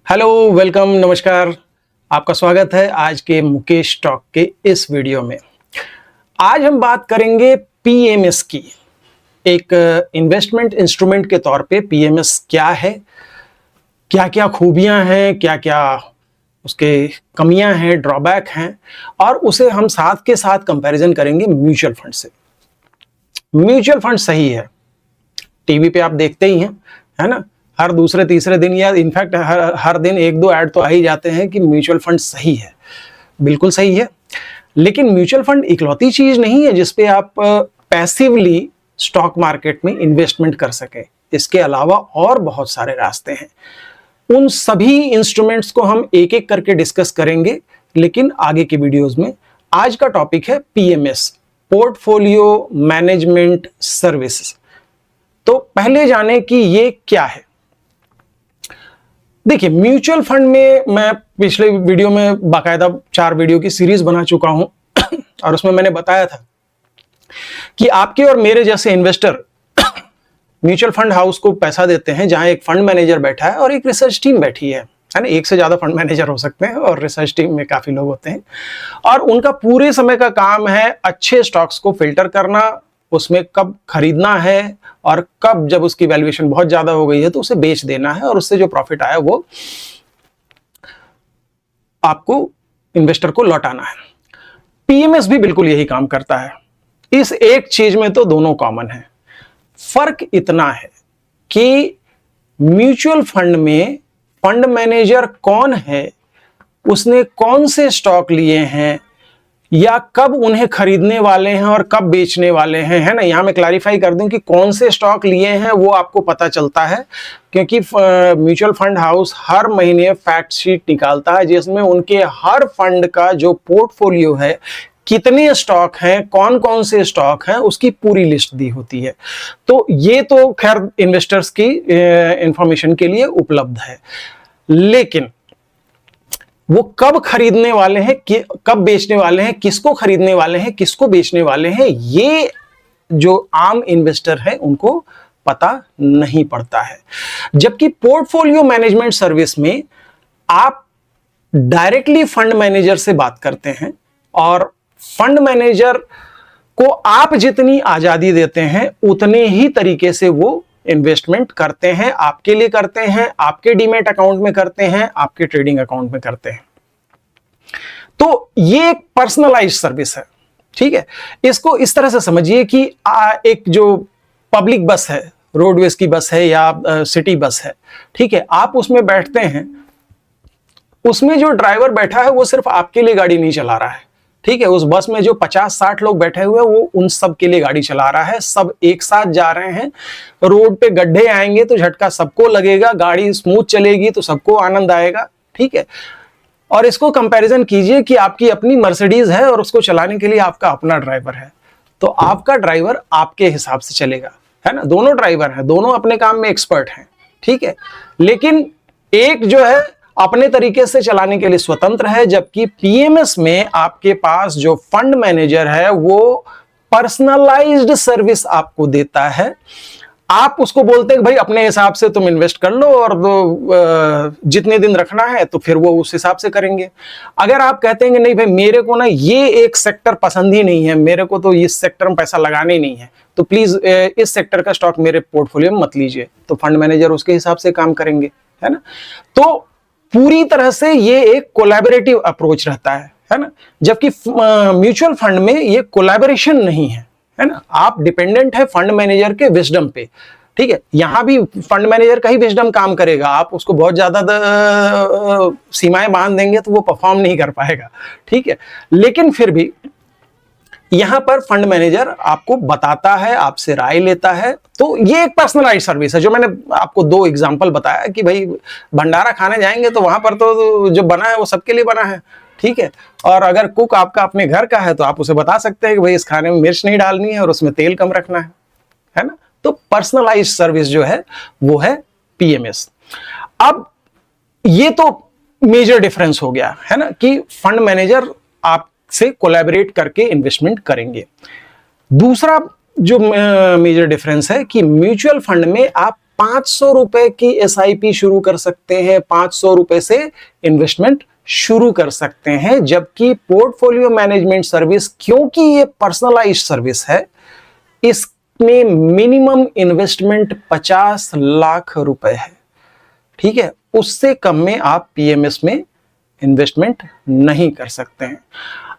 Hello, welcome, नमस्कार। आपका स्वागत है आज के मुकेश टॉक के इस वीडियो में। आज हम बात करेंगे पीएमएस की। एक इन्वेस्टमेंट इंस्ट्रूमेंट के तौर पे पीएमएस क्या है, क्या क्या खूबियां हैं, क्या क्या उसके कमियां हैं, ड्रॉबैक हैं, और उसे हम साथ के साथ कंपैरिजन करेंगे म्यूचुअल फंड से। म्यूचुअल फंड सही है, टीवी पे आप देखते ही हैं, है ना। हर दूसरे तीसरे दिन या इनफैक्ट हर दिन एक दो ऐड तो आ ही जाते हैं कि म्यूचुअल फंड सही है। बिल्कुल सही है, लेकिन म्यूचुअल फंड इकलौती चीज नहीं है जिसपे आप पैसिवली स्टॉक मार्केट में इन्वेस्टमेंट कर सके। इसके अलावा और बहुत सारे रास्ते हैं। उन सभी इंस्ट्रूमेंट्स को हम एक एक करके डिस्कस करेंगे, लेकिन आगे के वीडियोस में। आज का टॉपिक है पीएमएस, पोर्टफोलियो मैनेजमेंट सर्विसेज। तो पहले जाने कि ये क्या है। देखिए, म्यूचुअल फंड में मैं पिछले वीडियो में बाकायदा 4 वीडियो की सीरीज बना चुका हूं और उसमें मैंने बताया था कि आपके और मेरे जैसे इन्वेस्टर म्यूचुअल फंड हाउस को पैसा देते हैं, जहां एक फंड मैनेजर बैठा है और एक रिसर्च टीम बैठी है ना। एक से ज्यादा फंड मैनेजर हो सकते हैं और रिसर्च टीम में काफी लोग होते हैं, और उनका पूरे समय का काम है अच्छे स्टॉक्स को फिल्टर करना, उसमें कब खरीदना है और कब, जब उसकी वैल्यूएशन बहुत ज्यादा हो गई है तो उसे बेच देना है, और उससे जो प्रॉफिट आया वो आपको, इन्वेस्टर को लौटाना है। पीएमएस भी बिल्कुल यही काम करता है। इस एक चीज में तो दोनों कॉमन है। फर्क इतना है कि म्यूचुअल फंड में फंड मैनेजर कौन है, उसने कौन से स्टॉक लिए हैं, या कब उन्हें खरीदने वाले हैं और कब बेचने वाले हैं, है ना। यहां मैं क्लैरिफाई कर दूं कि कौन से स्टॉक लिए हैं वो आपको पता चलता है, क्योंकि म्यूचुअल फंड हाउस हर महीने फैक्ट शीट निकालता है जिसमें उनके हर फंड का जो पोर्टफोलियो है, कितने स्टॉक हैं, कौन कौन से स्टॉक हैं, उसकी पूरी लिस्ट दी होती है। तो ये तो खैर इन्वेस्टर्स की इंफॉर्मेशन के लिए उपलब्ध है, लेकिन वो कब खरीदने वाले हैं, कब बेचने वाले हैं, किसको खरीदने वाले हैं, किसको बेचने वाले हैं, ये जो आम इन्वेस्टर है उनको पता नहीं पड़ता है। जबकि पोर्टफोलियो मैनेजमेंट सर्विस में आप डायरेक्टली फंड मैनेजर से बात करते हैं, और फंड मैनेजर को आप जितनी आजादी देते हैं उतने ही तरीके से वो इन्वेस्टमेंट करते हैं, आपके लिए करते हैं, आपके डीमैट अकाउंट में करते हैं, आपके ट्रेडिंग अकाउंट में करते हैं। तो ये एक पर्सनलाइज्ड सर्विस है, ठीक है। इसको इस तरह से समझिए कि एक जो पब्लिक बस है, रोडवेज की बस है या सिटी बस है, ठीक है। आप उसमें बैठते हैं, उसमें जो ड्राइवर बैठा है वो सिर्फ आपके लिए गाड़ी नहीं चला रहा है, ठीक है। उस बस में जो 50-60 लोग बैठे हुए हैं वो उन सब के लिए गाड़ी चला रहा है। सब एक साथ जा रहे हैं, रोड पे गड्ढे आएंगे तो झटका सबको लगेगा, गाड़ी स्मूथ चलेगी तो सबको आनंद आएगा, ठीक है। और इसको कंपैरिजन कीजिए कि आपकी अपनी मर्सिडीज है और उसको चलाने के लिए आपका अपना ड्राइवर है, तो आपका ड्राइवर आपके हिसाब से चलेगा, है ना। दोनों ड्राइवर हैं, दोनों अपने काम में एक्सपर्ट हैं, ठीक है। लेकिन एक जो है अपने तरीके से चलाने के लिए स्वतंत्र है, जबकि पीएमएस में आपके पास जो फंड मैनेजर है वो पर्सनलाइज्ड सर्विस आपको देता है। आप उसको बोलते हैं कि भाई अपने हिसाब से तुम इन्वेस्ट कर लो, और जितने दिन रखना है तो फिर वो उस हिसाब से करेंगे। अगर आप कहते हैं कि नहीं भाई मेरे को ना ये एक सेक्टर पसंद ही नहीं है, मेरे को तो इस सेक्टर में पैसा लगाना ही नहीं है, तो प्लीज इस सेक्टर का स्टॉक मेरे पोर्टफोलियो में मत लीजिए, तो फंड मैनेजर उसके हिसाब से काम करेंगे, है ना। तो पूरी तरह से ये एक कोलैबोरेटिव अप्रोच रहता है ना। जबकि म्यूचुअल फंड में ये कोलैबोरेशन नहीं है ना। आप डिपेंडेंट है फंड मैनेजर के विजडम पे, ठीक है। यहां भी फंड मैनेजर का ही विजडम काम करेगा, आप उसको बहुत ज्यादा सीमाएं बांध देंगे तो वो परफॉर्म नहीं कर पाएगा, ठीक है। लेकिन फिर भी यहां पर फंड मैनेजर आपको बताता है, आपसे राय लेता है। तो ये एक पर्सनलाइज्ड सर्विस है। जो मैंने आपको 2 एग्जांपल बताया कि भाई भंडारा खाने जाएंगे तो वहां पर तो जो बना है वो सबके लिए बना है, ठीक है। और अगर कुक आपका अपने घर का है तो आप उसे बता सकते हैं कि भाई इस खाने में मिर्च नहीं डालनी है और उसमें तेल कम रखना है ना। तो पर्सनलाइज्ड सर्विस जो है वो है पीएमएस। अब ये तो मेजर डिफरेंस हो गया है ना, कि फंड मैनेजर आपसे कोलैबोरेट करके इन्वेस्टमेंट करेंगे। दूसरा जो मेजर डिफरेंस है कि म्यूचुअल फंड में आप ₹500 की SIP शुरू कर सकते हैं, ₹500 से इन्वेस्टमेंट शुरू कर सकते हैं। जबकि पोर्टफोलियो मैनेजमेंट सर्विस, क्योंकि ये पर्सनलाइज्ड सर्विस है, इसमें मिनिमम इन्वेस्टमेंट 50 लाख रुपए है। ठीक है, उससे कम में आप पीएमएस में इन्वेस्टमेंट नहीं कर सकते हैं।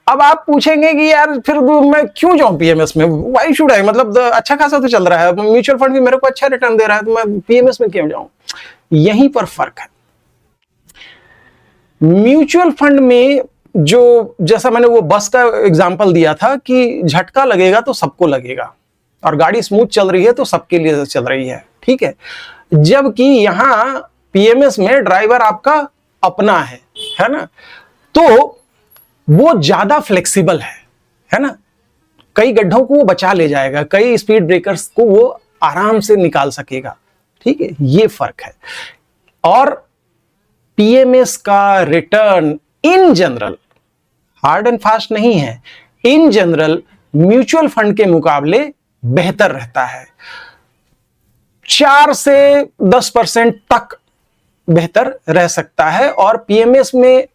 अब आप पूछेंगे कि यार फिर मैं क्यों जाऊं पीएमएस में, व्हाई शुड आई, मतलब अच्छा खासा तो चल रहा है, म्यूचुअल फंड भी मेरे को अच्छा रिटर्न दे रहा है, तो मैं पीएमएस में क्यों जाऊं। यहीं पर फर्क है। म्यूचुअल फंड में जो, जैसा मैंने वो बस का एग्जांपल दिया था कि झटका लगेगा तो सबको लगेगा, और गाड़ी स्मूथ चल रही है तो सबके लिए चल रही है, ठीक है। जबकि यहां पीएमएस में ड्राइवर आपका अपना है ना, तो वो ज्यादा फ्लेक्सिबल है ना, कई गड्ढों को वो बचा ले जाएगा, कई स्पीड ब्रेकर्स को वो आराम से निकाल सकेगा, ठीक है, ये फर्क है। और पीएमएस का return in general, hard and fast नहीं है, इन जनरल म्यूचुअल फंड के मुकाबले बेहतर रहता है। 4 से 10% तक बेहतर रह सकता है, और पीएमएस में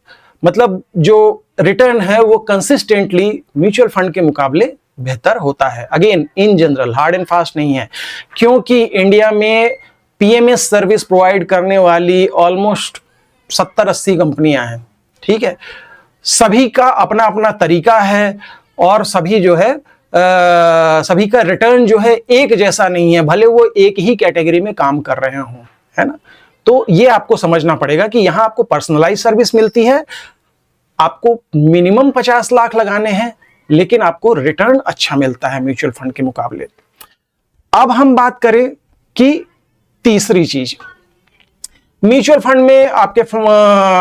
मतलब जो रिटर्न है वो कंसिस्टेंटली म्यूचुअल फंड के मुकाबले बेहतर होता है। Again in general, hard and fast नहीं है, क्योंकि इंडिया में पीएमएस सर्विस प्रोवाइड करने वाली ऑलमोस्ट 70-80 कंपनियां हैं, ठीक है। सभी का अपना अपना तरीका है, और सभी जो है सभी का रिटर्न जो है एक जैसा नहीं है, भले वो एक ही कैटेगरी में काम कर रहे हों, है ना। तो ये आपको समझना पड़ेगा कि यहां आपको पर्सनलाइज सर्विस मिलती है, आपको मिनिमम 50 लाख लगाने हैं, लेकिन आपको रिटर्न अच्छा मिलता है म्यूचुअल फंड के मुकाबले। अब हम बात करें कि तीसरी चीज, म्यूचुअल फंड में आपके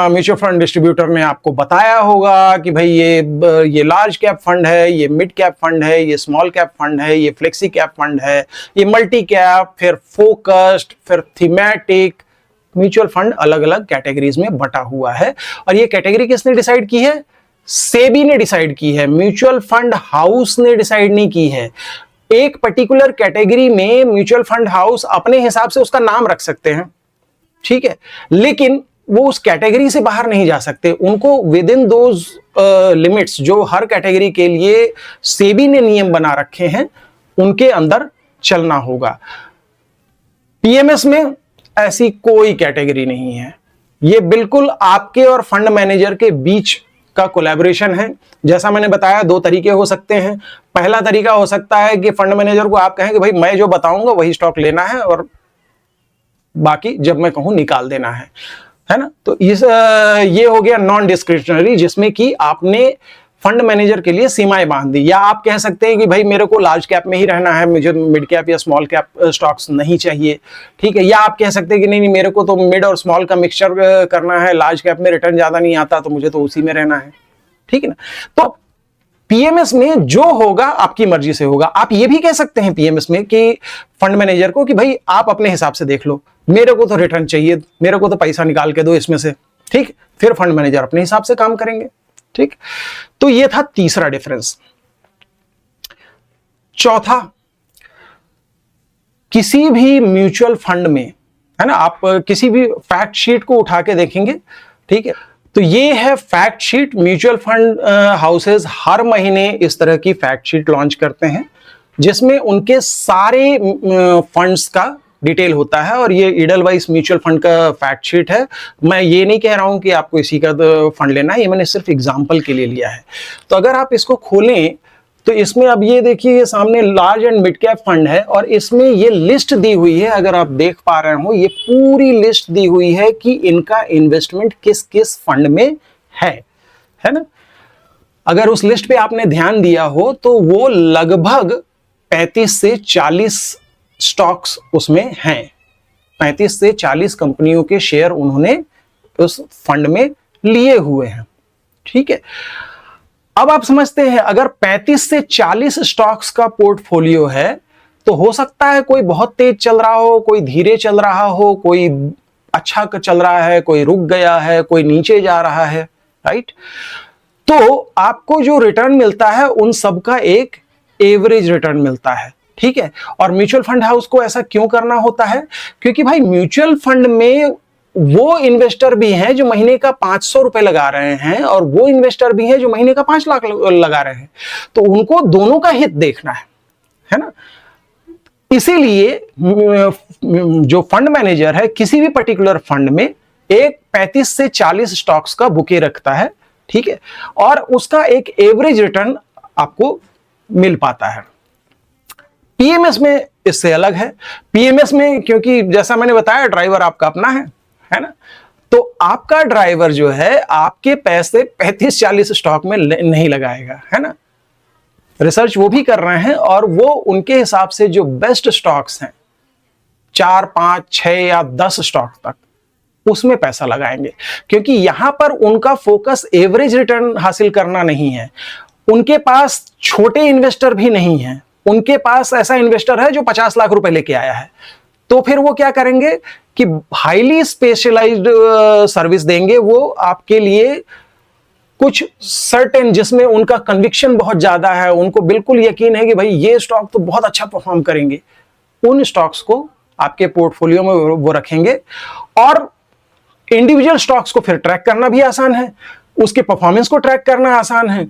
म्यूचुअल फंड डिस्ट्रीब्यूटर ने आपको बताया होगा कि भाई ये लार्ज कैप फंड है, ये मिड कैप फंड है, ये स्मॉल कैप फंड है, ये फ्लेक्सी कैप फंड है, ये मल्टी कैप, फिर फोकस्ड, फिर थीमेटिक। म्यूचुअल फंड अलग अलग कैटेगरीज में बटा हुआ है, और ये कैटेगरी किसने डिसाइड की है? सेबी ने डिसाइड की है, म्यूचुअल फंड हाउस ने डिसाइड नहीं की है। एक पर्टिकुलर कैटेगरी में म्यूचुअल फंड हाउस अपने हिसाब से उसका नाम रख सकते हैं, ठीक है, लेकिन वो उस कैटेगरी से बाहर नहीं जा सकते। उनको विद इन दोज लिमिट्स जो हर कैटेगरी के लिए सेबी ने नियम बना रखे हैं, उनके अंदर चलना होगा। पीएमएस में ऐसी कोई कैटेगरी नहीं है, ये बिल्कुल आपके और फंड मैनेजर के बीच का कोलैबोरेशन है। जैसा मैंने बताया, 2 तरीके हो सकते हैं। पहला तरीका हो सकता है कि फंड मैनेजर को आप कहें कि भाई मैं जो बताऊंगा वही स्टॉक लेना है, और बाकी जब मैं कहूं निकाल देना है ना। तो ये हो गया नॉन डिस्क्रिशनरी, जिसमें कि आपने फंड मैनेजर के लिए सीमाएं बांध दी। या आप कह सकते हैं कि भाई मेरे को लार्ज कैप में ही रहना है, मुझे मिड कैप या स्मॉल कैप स्टॉक्स नहीं चाहिए, ठीक है। या आप कह सकते हैं कि नहीं मेरे को तो मिड और स्मॉल का मिक्सचर करना है, लार्ज कैप में रिटर्न ज्यादा नहीं आता तो मुझे तो उसी में रहना है, ठीक है ना। तो पीएमएस में जो होगा आपकी मर्जी से होगा। आप ये भी कह सकते हैं पीएमएस में कि फंड मैनेजर को कि भाई आप अपने हिसाब से देख लो, मेरे को तो रिटर्न चाहिए, मेरे को तो पैसा निकाल के दो इसमें से, ठीक। फिर फंड मैनेजर अपने हिसाब से काम करेंगे, ठीक। तो ये था तीसरा डिफरेंस। चौथा, किसी भी म्यूचुअल फंड में, है ना, आप किसी भी फैक्ट शीट को उठा के देखेंगे, ठीक है, तो ये है fact sheet. Mutual fund houses हर महीने इस तरह की फैक्ट शीट लॉन्च करते हैं, जिसमें उनके सारे फंड्स का डिटेल होता है, और ये ईडलवाइस म्यूचुअल फंड का फैक्ट शीट है। मैं ये नहीं कह रहा हूं कि आपको इसी का फंड लेना है, ये मैंने सिर्फ एग्जांपल के लिए लिया है। तो अगर आप इसको खोलें तो इसमें अब ये देखिए, ये सामने large and mid cap fund है, और इसमें ये लिस्ट दी हुई है, अगर आप देख पा रहे हो, ये पूरी लिस्ट दी हुई है कि इनका इन्वेस्टमेंट किस किस फंड में है ना। अगर उस लिस्ट पे आपने ध्यान दिया हो तो वो लगभग 35 से 40 स्टॉक्स उसमें हैं। 35 से 40 कंपनियों के शेयर उन्होंने उस फंड में लिए हुए हैं, ठीक है। अब आप समझते हैं, अगर 35 से 40 स्टॉक्स का पोर्टफोलियो है, तो हो सकता है कोई बहुत तेज चल रहा हो, कोई धीरे चल रहा हो, कोई अच्छा चल रहा है, कोई रुक गया है, कोई नीचे जा रहा है, राइट। तो आपको जो रिटर्न मिलता है उन सब का एक एवरेज रिटर्न मिलता है, ठीक है। और म्यूचुअल फंड हाउस को ऐसा क्यों करना होता है? क्योंकि भाई म्यूचुअल फंड में वो इन्वेस्टर भी हैं जो महीने का 500 रुपए लगा रहे हैं, और वो इन्वेस्टर भी हैं जो महीने का 5 लाख लगा रहे हैं। तो उनको दोनों का हित देखना है ना। इसीलिए जो फंड मैनेजर है किसी भी पर्टिकुलर फंड में एक 35 से 40 स्टॉक्स का बुके रखता है, ठीक है, और उसका एक एवरेज रिटर्न आपको मिल पाता है। पीएमएस में इससे अलग है। पीएमएस में क्योंकि जैसा मैंने बताया ड्राइवर आपका अपना है ना, तो आपका ड्राइवर जो है आपके पैसे 35-40 स्टॉक में नहीं लगाएगा, है ना। रिसर्च वो भी कर रहे हैं और वो उनके हिसाब से जो बेस्ट स्टॉक्स हैं 4, 5, 6 या 10 स्टॉक तक, उसमें पैसा लगाएंगे, क्योंकि यहां पर उनका फोकस एवरेज रिटर्न हासिल करना नहीं है। उनके पास छोटे इन्वेस्टर भी नहीं है, उनके पास ऐसा इन्वेस्टर है जो 50 लाख रुपए लेके आया है। तो फिर वो क्या करेंगे कि हाईली स्पेशलाइज्ड सर्विस देंगे वो आपके लिए, कुछ सर्टेन जिसमें उनका कन्विक्शन बहुत ज्यादा है, उनको बिल्कुल यकीन है कि भाई ये स्टॉक तो बहुत अच्छा परफॉर्म करेंगे। उन स्टॉक्स को आपके पोर्टफोलियो में वो रखेंगे। और इंडिविजुअल स्टॉक्स को फिर ट्रैक करना भी आसान है, उसके परफॉर्मेंस को ट्रैक करना आसान है।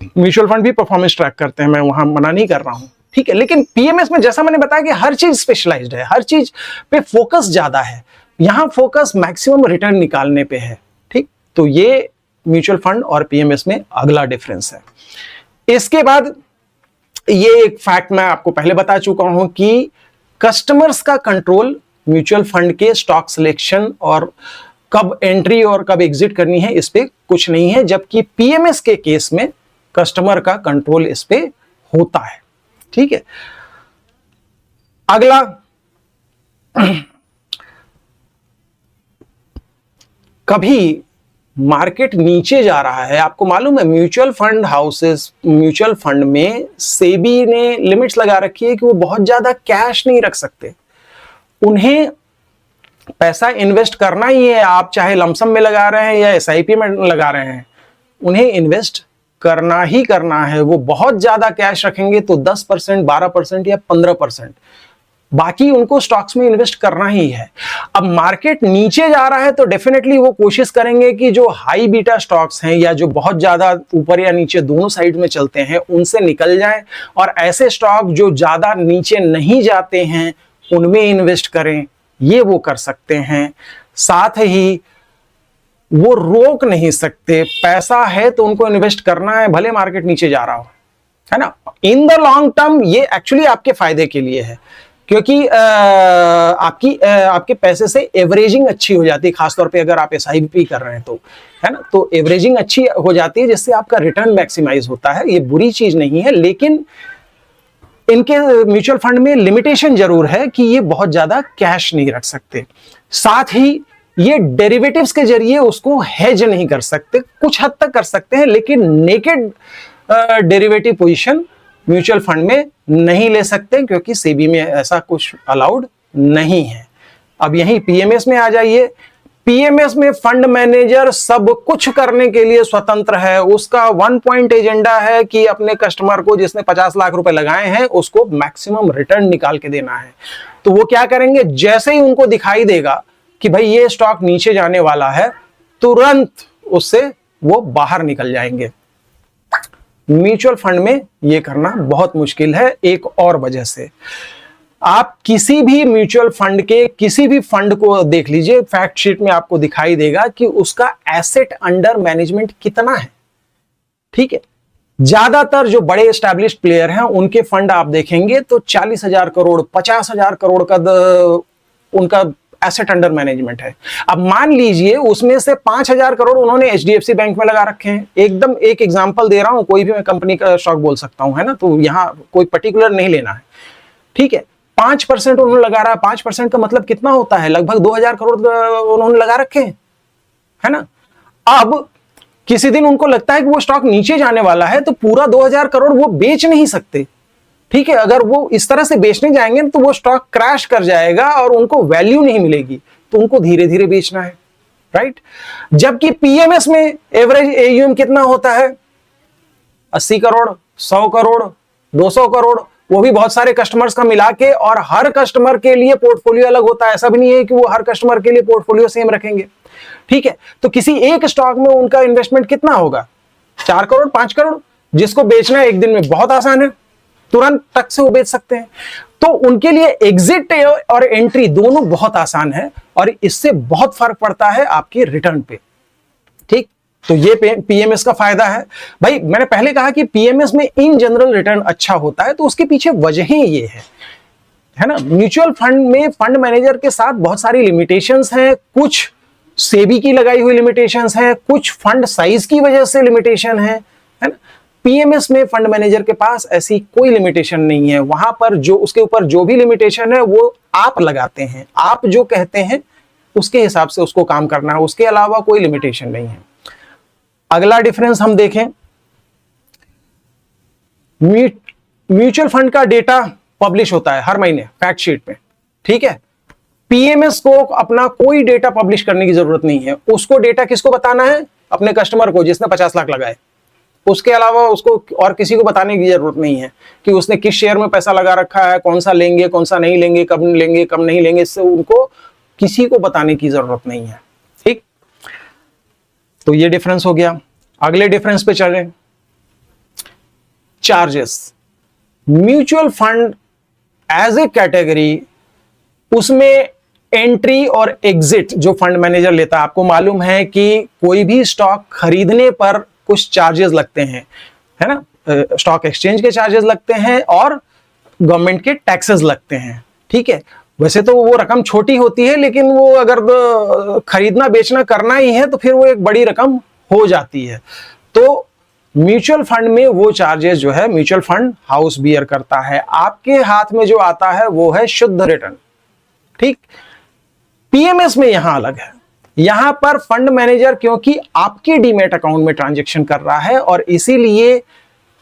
म्यूचुअल फंड भी परफॉर्मेंस ट्रैक करते हैं, मैं वहां मना नहीं कर रहा हूं, ठीक है। लेकिन पीएमएस में जैसा मैंने बताया कि हर चीज स्पेशलाइज्ड है, हर चीज पे फोकस ज्यादा है। यहां फोकस मैक्सिमम रिटर्न निकालने पे है, ठीक। तो ये म्यूचुअल फंड और पीएमएस में अगला डिफरेंस है। इसके बाद ये एक फैक्ट मैं आपको पहले बता चुका हूं कि कस्टमर्स का कंट्रोल म्यूचुअल फंड के स्टॉक सिलेक्शन और कब एंट्री और कब एग्जिट करनी है इस पे कुछ नहीं है, जबकि पीएमएस के केस में कस्टमर का कंट्रोल इस पे होता है, ठीक है। अगला, कभी मार्केट नीचे जा रहा है, आपको मालूम है mutual fund houses, mutual fund में सेबी ने लिमिट्स लगा रखी है कि वो बहुत ज्यादा कैश नहीं रख सकते। उन्हें पैसा इन्वेस्ट करना ही है, आप चाहे लमसम में लगा रहे हैं या एसआईपी में लगा रहे हैं, उन्हें इन्वेस्ट करना ही करना है। वो बहुत ज्यादा कैश रखेंगे तो 10%, 12% या 15%, बाकी उनको स्टॉक्स में इन्वेस्ट करना ही है। अब मार्केट नीचे जा रहा है तो डेफिनेटली वो कोशिश करेंगे कि जो हाई बीटा स्टॉक्स हैं या जो बहुत ज्यादा ऊपर या नीचे दोनों साइड में चलते हैं उनसे निकल जाएं, और ऐसे स्टॉक जो ज्यादा नीचे नहीं जाते हैं उनमें इन्वेस्ट करें। ये वो कर सकते हैं। साथ ही वो रोक नहीं सकते, पैसा है तो उनको इन्वेस्ट करना है भले मार्केट नीचे जा रहा हो, है ना। इन द लॉन्ग टर्म ये एक्चुअली आपके फायदे के लिए है, क्योंकि आपके पैसे से एवरेजिंग अच्छी हो जाती है, खासतौर पे अगर आप एसआईपी कर रहे हैं तो, है ना। तो एवरेजिंग अच्छी हो जाती है जिससे आपका रिटर्न मैक्सिमाइज होता है। ये बुरी चीज नहीं है, लेकिन इनके म्यूचुअल फंड में लिमिटेशन जरूर है कि ये बहुत ज्यादा कैश नहीं रख सकते। साथ ही ये डेरिवेटिव्स के जरिए उसको हेज नहीं कर सकते, कुछ हद तक कर सकते हैं, लेकिन naked derivative position mutual fund में नहीं ले सकते, क्योंकि सेबी में ऐसा कुछ अलाउड नहीं है। अब यहीं पीएमएस में आ जाइए। पीएमएस में फंड मैनेजर सब कुछ करने के लिए स्वतंत्र है। उसका 1 पॉइंट एजेंडा है कि अपने कस्टमर को, जिसने 50 लाख रुपए लगाए हैं, उसको मैक्सिमम रिटर्न निकाल के देना है। तो वो क्या करेंगे, जैसे ही उनको दिखाई देगा कि भाई ये स्टॉक नीचे जाने वाला है, तुरंत उससे वो बाहर निकल जाएंगे। म्यूचुअल फंड में ये करना बहुत मुश्किल है, एक और वजह से। आप किसी भी म्यूचुअल फंड के किसी भी फंड को देख लीजिए, फैक्ट शीट में आपको दिखाई देगा कि उसका एसेट अंडर मैनेजमेंट कितना है, ठीक है। ज्यादातर जो बड़े एस्टैब्लिश्ड प्लेयर हैं उनके फंड आप देखेंगे तो 40,000 करोड़, 50,000 करोड़ का उनका एसेट अंडर मैनेजमेंट है। अब मान लीजिए उसमें से 5,000 करोड़ उन्होंने एचडीएफसी बैंक में लगा रखे हैं। एकदम एक एग्जांपल दे रहा हूं, कोई भी मैं कंपनी का स्टॉक बोल सकता हूं, है ना, तो यहां कोई पर्टिकुलर नहीं लेना है, ठीक है। 5% उन्होंने लगा रहा है। 5% का मतलब कितना होता है, लगभग 2,000 करोड़ उन्होंने लगा रखे हैं, है ना। अब किसी दिन उनको लगता है कि वो स्टॉक नीचे जाने वाला है, तो पूरा 2,000 करोड़ वो बेच नहीं सकते, ठीक है। अगर वो इस तरह से बेचने जाएंगे तो वो स्टॉक क्रैश कर जाएगा और उनको वैल्यू नहीं मिलेगी, तो उनको धीरे धीरे बेचना है, राइट। जबकि पीएमएस में एवरेज एयूएम कितना होता है, 80 करोड़, 100 करोड़, 200 करोड़, वो भी बहुत सारे कस्टमर्स का मिला के, और हर कस्टमर के लिए पोर्टफोलियो अलग होता है। ऐसा भी नहीं है कि वो हर कस्टमर के लिए पोर्टफोलियो सेम रखेंगे, ठीक है। तो किसी एक स्टॉक में उनका इन्वेस्टमेंट कितना होगा, 4 करोड़ 5 करोड़, जिसको बेचना है एक दिन में बहुत आसान है, तुरंत तक से वो बेच सकते हैं। तो उनके लिए एग्जिट और एंट्री दोनों बहुत आसान है, और इससे बहुत फर्क पड़ता है आपके रिटर्न पे, ठीक। तो ये पीएमएस का फायदा है भाई। मैंने पहले कहा कि पीएमएस में इन जनरल रिटर्न अच्छा होता है, तो उसके पीछे वजहें ये है ना। म्यूचुअल फंड में फंड मैनेजर के साथ बहुत सारी लिमिटेशंस हैं, कुछ सेबी की लगाई हुई लिमिटेशंस हैं, कुछ फंड साइज की वजह से लिमिटेशन है ना। पीएमएस में फंड मैनेजर के पास ऐसी कोई लिमिटेशन नहीं है। वहां पर जो उसके ऊपर जो भी लिमिटेशन है वो आप लगाते हैं, आप जो कहते हैं उसके हिसाब से उसको काम करना है, उसके अलावा कोई लिमिटेशन नहीं है। अगला डिफरेंस हम देखें, म्यूचुअल फंड का डेटा पब्लिश होता है हर महीने फैक्ट शीट में, ठीक है। पीएमएस को अपना कोई डेटा पब्लिश करने की जरूरत नहीं है। उसको डेटा किसको बताना है, अपने कस्टमर को जिसने 50 लाख लगाए। उसके अलावा उसको और किसी को बताने की जरूरत नहीं है कि उसने किस शेयर में पैसा लगा रखा है, कौन सा लेंगे कौन सा नहीं लेंगे, कब लेंगे कब नहीं लेंगे, इससे उनको किसी को बताने की जरूरत नहीं है, ठीक। तो ये डिफरेंस हो गया। अगले डिफरेंस पे चल रहे, charges. Mutual fund as a category, उसमें एंट्री और एग्जिट जो फंड मैनेजर लेता है, आपको मालूम है कि कोई भी स्टॉक खरीदने पर कुछ चार्जेस लगते हैं, है ना। स्टॉक एक्सचेंज के चार्जेस लगते हैं और गवर्नमेंट के टैक्सेस लगते हैं, ठीक है। वैसे तो वो रकम छोटी होती है, लेकिन वो अगर खरीदना बेचना करना ही है तो फिर वो एक बड़ी रकम हो जाती है। तो म्यूचुअल फंड में वो चार्जेस जो है म्यूचुअल फंड हाउस बियर करता है। आपके हाथ में जो आता है वो है शुद्ध रिटर्न, ठीक। पीएमएस में यहां अलग है। यहां पर फंड मैनेजर क्योंकि आपके डीमैट अकाउंट में ट्रांजैक्शन कर रहा है, और इसीलिए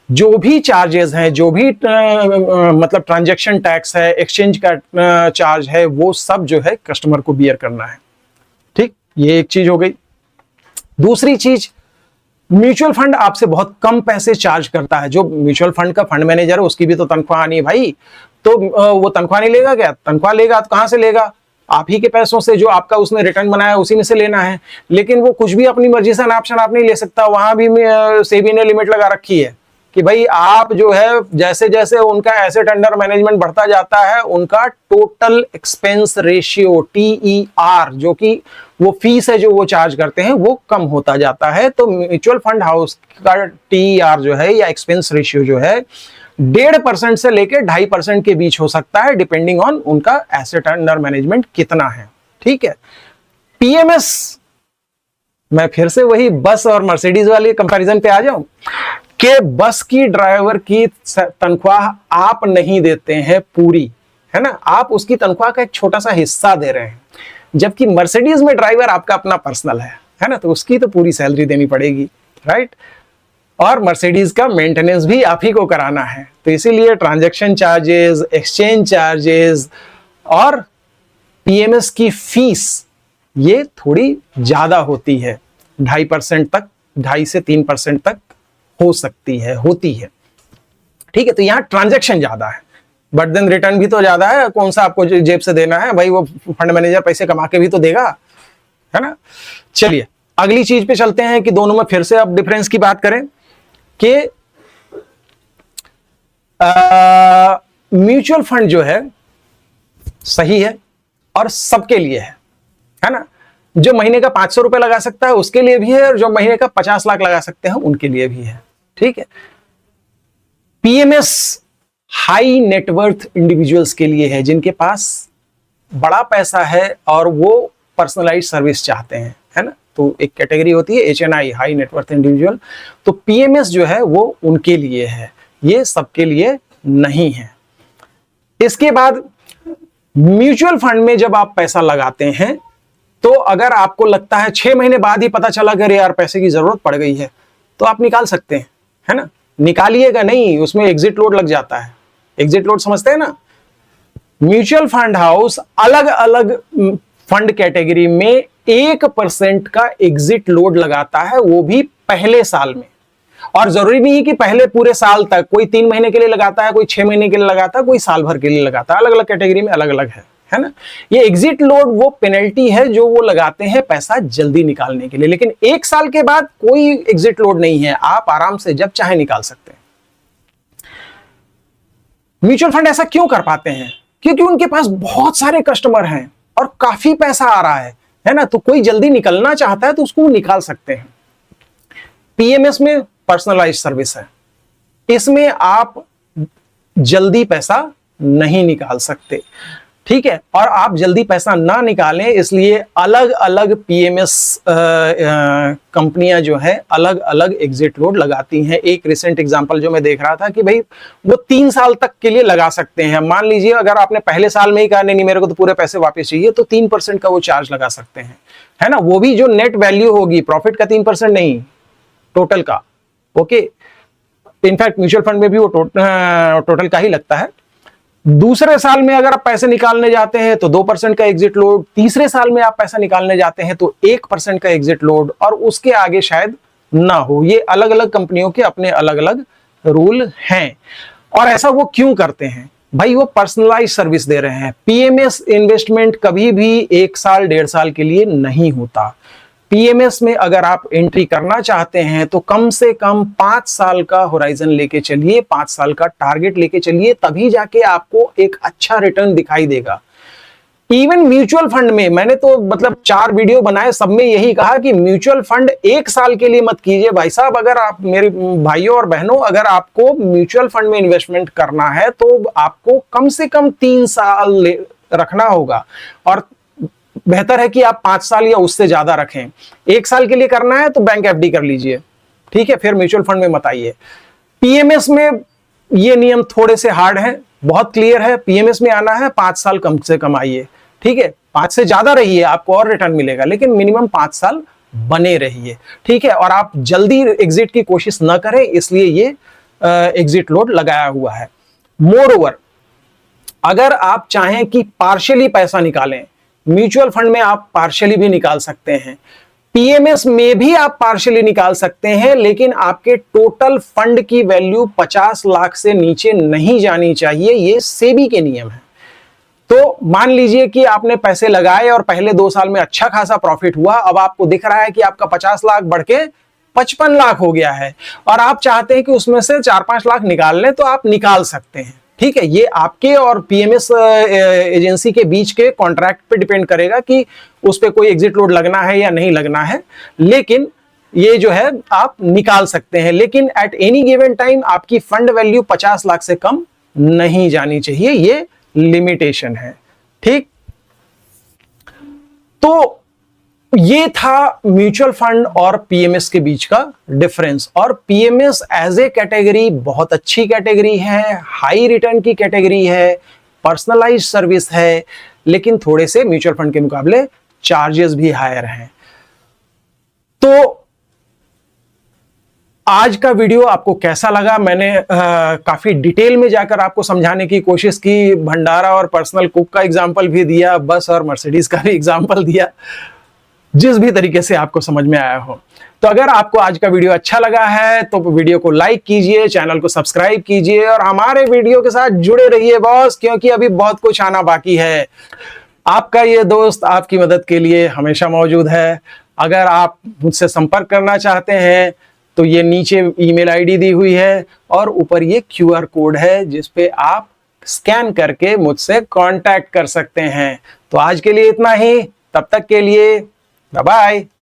जो भी चार्जेस हैं, जो भी मतलब ट्रांजैक्शन टैक्स है, एक्सचेंज का चार्ज है, वो सब जो है कस्टमर को बियर करना है, ठीक। ये एक चीज हो गई। दूसरी चीज, म्यूचुअल फंड आपसे बहुत कम पैसे चार्ज करता है। जो म्यूचुअल फंड का फंड मैनेजर है उसकी भी तो तनख्वाह आनी है भाई, तो वो तनख्वाह नहीं लेगा क्या? तनख्वाह लेगा तो कहां से लेगा? आप ही के पैसों से, जो आपका उसने रिटर्न बनाया उसी में से लेना है। लेकिन वो कुछ भी अपनी मर्जी से नाप शनाप नहीं ले सकता। वहां भी सेबी ने लिमिट लगा रखी है कि भाई आप जो है जैसे जैसे उनका एसेट अंडर मैनेजमेंट बढ़ता जाता है, उनका टोटल एक्सपेंस रेशियो TER, जो कि वो फीस है जो वो चार्ज करते हैं, वो कम होता जाता है। तो म्यूचुअल फंड हाउस का TER जो है या एक्सपेंस रेशियो जो है 1.5% से लेकर 2.5% के बीच हो सकता है, डिपेंडिंग ऑन उनका एसेट अंडर मैनेजमेंट कितना है, ठीक है। पीएमएस, मैं फिर से वही बस और मर्सिडीज वाले कंपैरिजन पे आ जाऊं कि बस की ड्राइवर की तनख्वाह आप नहीं देते हैं पूरी, है ना, आप उसकी तनख्वाह का एक छोटा सा हिस्सा दे रहे हैं। जबकि मर्सिडीज में ड्राइवर आपका अपना पर्सनल है ना, तो उसकी तो पूरी सैलरी देनी पड़ेगी, राइट। और मर्सिडीज का मेंटेनेंस भी आप ही को कराना है। तो इसीलिए ट्रांजैक्शन चार्जेस, एक्सचेंज चार्जेस और पीएमएस की फीस ये थोड़ी ज्यादा होती है, 2.5% तक, 2.5 से 3% तक हो सकती है, होती है, ठीक है। तो यहाँ ट्रांजैक्शन ज्यादा है, बट देन रिटर्न भी तो ज्यादा है। कौन सा आपको जेब से देना है भाई, वो फंड मैनेजर पैसे कमा के भी तो देगा, है ना। चलिए अगली चीज पे चलते हैं कि दोनों में फिर से अब डिफरेंस की बात करें कि म्यूचुअल फंड जो है सही है और सबके लिए है ना। जो महीने का 500 रुपए लगा सकता है उसके लिए भी है, और जो महीने का 50 लाख लगा सकते हैं उनके लिए भी है, ठीक है। पीएमएस हाई नेटवर्थ इंडिविजुअल्स के लिए है, जिनके पास बड़ा पैसा है और वो पर्सनलाइज्ड सर्विस चाहते हैं, है ना। तो एक कैटेगरी होती है HNI, हाई नेटवर्थ इंडिविजुअल। तो पीएमएस जो है वो उनके लिए है, ये सबके लिए नहीं है। इसके बाद म्यूचुअल फंड में जब आप पैसा लगाते हैं तो अगर आपको लगता है 6 महीने बाद ही पता चला कि यार पैसे की जरूरत पड़ गई है, तो आप निकाल सकते हैं, है ना। निकालिएगा नहीं, उसमें एग्जिट लोड लग जाता है। एग्जिट लोड समझते हैं ना। म्यूचुअल फंड हाउस अलग अलग फंड कैटेगरी में 1% का एग्जिट लोड लगाता है, वो भी पहले साल में। और जरूरी नहीं है कि पहले पूरे साल तक, कोई 3 महीने के लिए लगाता है, कोई 6 महीने के लिए लगाता है, कोई साल भर के लिए लगाता है, अलग अलग कैटेगरी में अलग अलग है ना। ये एग्जिट लोड वो पेनल्टी है जो वो लगाते हैं पैसा जल्दी निकालने के लिए, लेकिन 1 साल के बाद कोई एग्जिट लोड नहीं है, आप आराम से जब चाहे निकाल सकते हैं। म्यूचुअल फंड ऐसा क्यों कर पाते हैं? क्योंकि उनके पास बहुत सारे कस्टमर हैं और काफी पैसा आ रहा है ना, तो कोई जल्दी निकलना चाहता है तो उसको निकाल सकते हैं। पीएमएस में पर्सनलाइज्ड सर्विस है, इसमें आप जल्दी पैसा नहीं निकाल सकते, ठीक है। और आप जल्दी पैसा ना निकालें इसलिए अलग अलग पीएमएस कंपनियां जो है अलग अलग एग्जिट लोड लगाती हैं। एक रिसेंट एग्जांपल जो मैं देख रहा था कि भाई वो 3 साल तक के लिए लगा सकते हैं। मान लीजिए अगर आपने पहले साल में ही कहा नहीं मेरे को तो पूरे पैसे वापस चाहिए, तो 3% का वो चार्ज लगा सकते हैं, है ना। वो भी जो नेट वैल्यू होगी, प्रॉफिट का 3% नहीं, टोटल का। ओके, इनफैक्ट म्यूचुअल फंड में भी वो टोटल का ही लगता है। दूसरे साल में अगर आप पैसे निकालने जाते हैं तो 2% का एग्जिट लोड, तीसरे साल में आप पैसा निकालने जाते हैं तो 1% का एग्जिट लोड, और उसके आगे शायद ना हो। ये अलग अलग कंपनियों के अपने अलग अलग रूल हैं। और ऐसा वो क्यों करते हैं? भाई वो पर्सनलाइज सर्विस दे रहे हैं। पीएमएस इन्वेस्टमेंट कभी भी 1 साल 1.5 साल के लिए नहीं होता। पीएमएस में अगर आप एंट्री करना चाहते हैं तो कम से कम 5 साल का होराइजन लेके चलिए, 5 साल का टारगेट लेके चलिए, तभी जाके आपको एक अच्छा रिटर्न दिखाई देगा। इवन म्यूचुअल फंड में मैंने तो मतलब 4 वीडियो बनाए, सब में यही कहा कि म्यूचुअल फंड 1 साल के लिए मत कीजिए भाई साहब। अगर आप, मेरे भाइयों और बहनों, अगर आपको म्यूचुअल फंड में इन्वेस्टमेंट करना है तो आपको कम से कम 3 साल रखना होगा, और बेहतर है कि आप 5 साल या उससे ज्यादा रखें। 1 साल के लिए करना है तो बैंक एफडी कर लीजिए, ठीक है, फिर म्यूचुअल फंड में मत आइए। पीएमएस में ये नियम थोड़े से हार्ड हैं, बहुत क्लियर है। पीएमएस में आना है 5 साल कम से कम आइए, ठीक है। 5 से ज्यादा रहिए आपको और रिटर्न मिलेगा, लेकिन मिनिमम 5 साल बने रहिए, ठीक है। और आप जल्दी एग्जिट की कोशिश ना करें, इसलिए ये एग्जिट लोड लगाया हुआ है। मोर ओवर, अगर आप चाहें कि पार्शियली पैसा निकालें, म्यूचुअल फंड में आप पार्शियली भी निकाल सकते हैं, पीएमएस में भी आप पार्शियली निकाल सकते हैं, लेकिन आपके टोटल फंड की वैल्यू 50 लाख से नीचे नहीं जानी चाहिए। ये सेबी के नियम है। तो मान लीजिए कि आपने पैसे लगाए और पहले 2 साल में अच्छा खासा प्रॉफिट हुआ, अब आपको दिख रहा है कि आपका 50 लाख बढ़ के 55 लाख हो गया है, और आप चाहते हैं कि उसमें से 4-5 लाख निकाल लें, तो आप निकाल सकते हैं, ठीक है। ये आपके और पीएमएस एजेंसी के बीच के कॉन्ट्रैक्ट पे डिपेंड करेगा कि उस पे कोई एग्जिट लोड लगना है या नहीं लगना है, लेकिन ये जो है आप निकाल सकते हैं। लेकिन एट एनी गिवन टाइम आपकी फंड वैल्यू 50 लाख से कम नहीं जानी चाहिए, ये लिमिटेशन है, ठीक। तो ये था म्यूचुअल फंड और पीएमएस के बीच का डिफरेंस। और पीएमएस एज ए कैटेगरी बहुत अच्छी कैटेगरी है, हाई रिटर्न की कैटेगरी है, पर्सनलाइज्ड सर्विस है, लेकिन थोड़े से म्यूचुअल फंड के मुकाबले चार्जेस भी हायर हैं। तो आज का वीडियो आपको कैसा लगा? मैंने काफी डिटेल में जाकर आपको समझाने की कोशिश की, भंडारा और पर्सनल कुक का एग्जांपल भी दिया, बस और मर्सिडीज का भी एग्जांपल दिया, जिस भी तरीके से आपको समझ में आया हो। तो अगर आपको आज का वीडियो अच्छा लगा है तो वीडियो को लाइक कीजिए, चैनल को सब्सक्राइब कीजिए और हमारे वीडियो के साथ जुड़े रहिए बॉस, क्योंकि अभी बहुत कुछ आना बाकी है। आपका ये दोस्त आपकी मदद के लिए हमेशा मौजूद है। अगर आप मुझसे संपर्क करना चाहते हैं तो ये नीचे ईमेल आईडी दी हुई है और ऊपर ये QR कोड है, जिस पे आप स्कैन करके मुझसे कांटेक्ट कर सकते हैं। तो आज के लिए इतना ही, तब तक के लिए बाय बाय।